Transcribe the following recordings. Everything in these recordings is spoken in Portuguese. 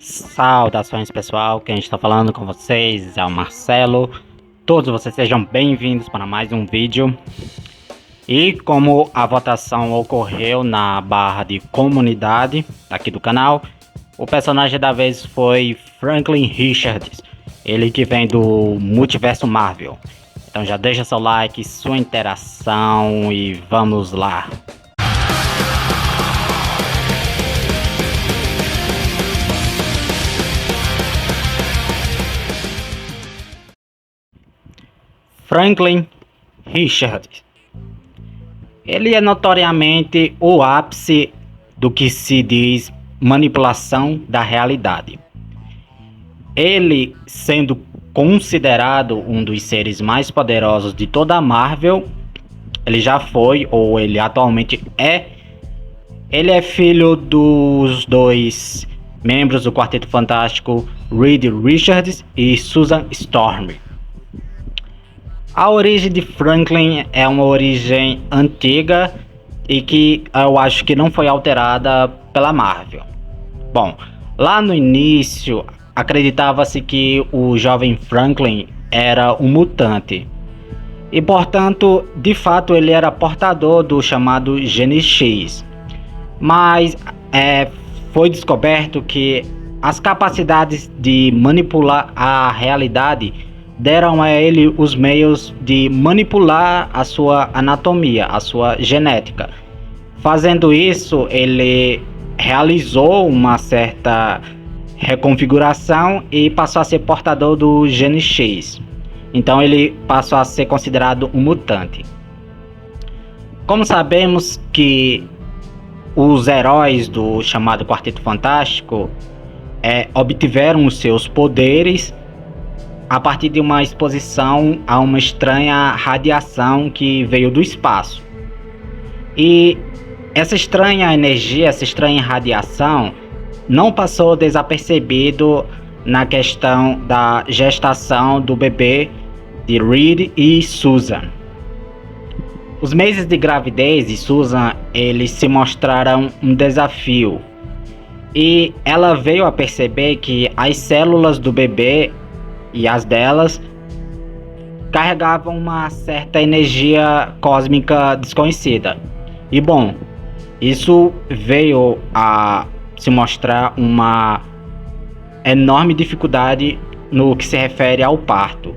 Saudações pessoal, quem está falando com vocês é o Marcelo. Todos vocês sejam bem-vindos para mais um vídeo. E como a votação ocorreu na barra de comunidade aqui do canal, o personagem da vez foi Franklin Richards, ele que vem do Multiverso Marvel. Então já deixa seu like, sua interação e vamos lá. Franklin Richards. Ele é notoriamente o ápice do que se diz manipulação da realidade. Ele, sendo considerado um dos seres mais poderosos de toda a Marvel, ele já foi, ou ele atualmente é. Ele é filho dos dois membros do Quarteto Fantástico, Reed Richards e Susan Storm. A origem de Franklin é uma origem antiga e que eu acho que não foi alterada pela Marvel. Bom, lá no início acreditava-se que o jovem Franklin era um mutante e, portanto, de fato ele era portador do chamado Gene X. Mas foi descoberto que as capacidades de manipular a realidade deram a ele os meios de manipular a sua anatomia, a sua genética. Fazendo isso, ele realizou uma certa reconfiguração e passou a ser portador do Gene X. Então ele passou a ser considerado um mutante. Como sabemos que os heróis do chamado Quarteto Fantástico obtiveram os seus poderes a partir de uma exposição a uma estranha radiação que veio do espaço. E essa estranha energia, essa estranha radiação não passou desapercebido na questão da gestação do bebê de Reed e Susan. Os meses de gravidez de Susan, eles se mostraram um desafio. E ela veio a perceber que as células do bebê e as delas carregavam uma certa energia cósmica desconhecida. E bom, isso veio a se mostrar uma enorme dificuldade no que se refere ao parto,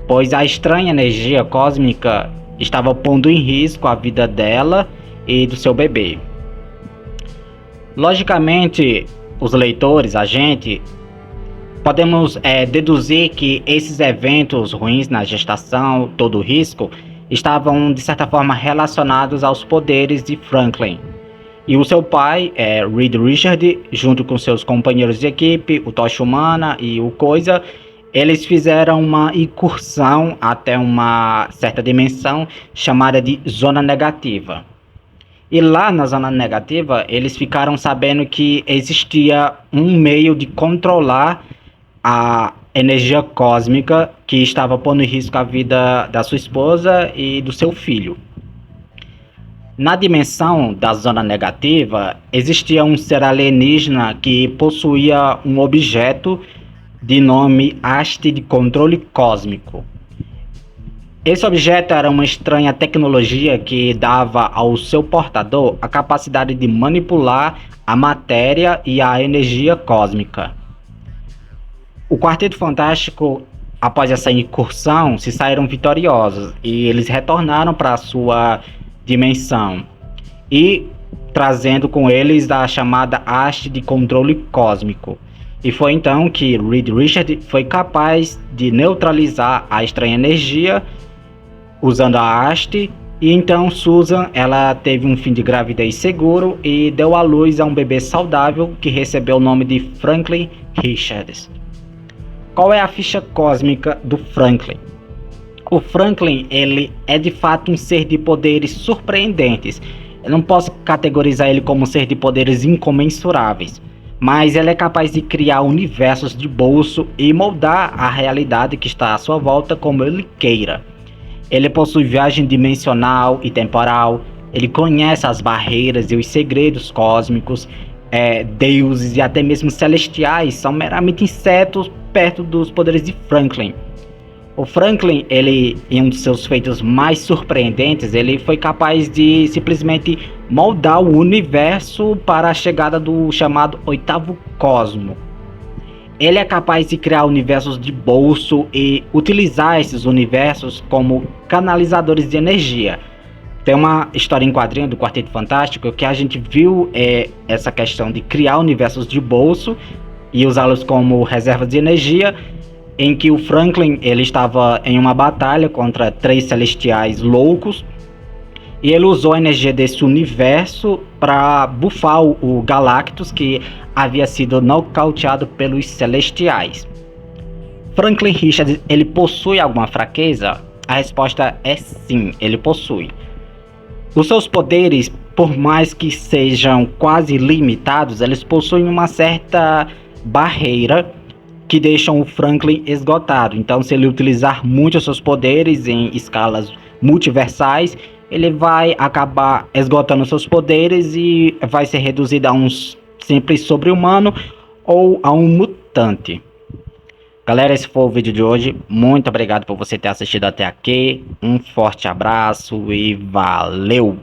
pois a estranha energia cósmica estava pondo em risco a vida dela e do seu bebê. Logicamente, os leitores, a gente, podemos deduzir que esses eventos ruins na gestação, todo o risco, estavam de certa forma relacionados aos poderes de Franklin. E o seu pai, Reed Richards, junto com seus companheiros de equipe, o Tocha Humana e o Coisa, eles fizeram uma incursão até uma certa dimensão chamada de Zona Negativa. E lá na Zona Negativa, eles ficaram sabendo que existia um meio de controlar a energia cósmica que estava pondo em risco a vida da sua esposa e do seu filho. Na dimensão da Zona Negativa, existia um ser alienígena que possuía um objeto de nome Haste de Controle Cósmico. Esse objeto era uma estranha tecnologia que dava ao seu portador a capacidade de manipular a matéria e a energia cósmica. O Quarteto Fantástico, após essa incursão, se saíram vitoriosos e eles retornaram para a sua dimensão e trazendo com eles a chamada haste de controle cósmico. E foi então que Reed Richards foi capaz de neutralizar a estranha energia usando a haste, e então Susan, ela teve um fim de gravidez seguro e deu à luz a um bebê saudável que recebeu o nome de Franklin Richards. Qual é a ficha cósmica do Franklin? O Franklin, ele é de fato um ser de poderes surpreendentes. Eu não posso categorizar ele como um ser de poderes incomensuráveis, mas ele é capaz de criar universos de bolso e moldar a realidade que está à sua volta como ele queira. Ele possui viagem dimensional e temporal, ele conhece as barreiras e os segredos cósmicos, deuses e até mesmo celestiais são meramente insetos perto dos poderes de Franklin. O Franklin, ele, em um dos seus feitos mais surpreendentes, ele foi capaz de simplesmente moldar o universo para a chegada do chamado oitavo cosmo. Ele é capaz de criar universos de bolso e utilizar esses universos como canalizadores de energia. Tem uma história em quadrinho do Quarteto Fantástico que a gente viu essa questão de criar universos de bolso e usá-los como reservas de energia, em que o Franklin ele estava em uma batalha contra 3 celestiais loucos e ele usou a energia desse universo para bufar o Galactus, que havia sido nocauteado pelos celestiais. Franklin Richards, ele possui alguma fraqueza? A resposta é sim, ele possui. Os seus poderes, por mais que sejam quase limitados, eles possuem uma certa barreira que deixam o Franklin esgotado. Então, se ele utilizar muito os seus poderes em escalas multiversais, ele vai acabar esgotando seus poderes e vai ser reduzido a um simples sobre-humano ou a um mutante. Galera, esse foi o vídeo de hoje. Muito obrigado por você ter assistido até aqui. Um forte abraço e valeu!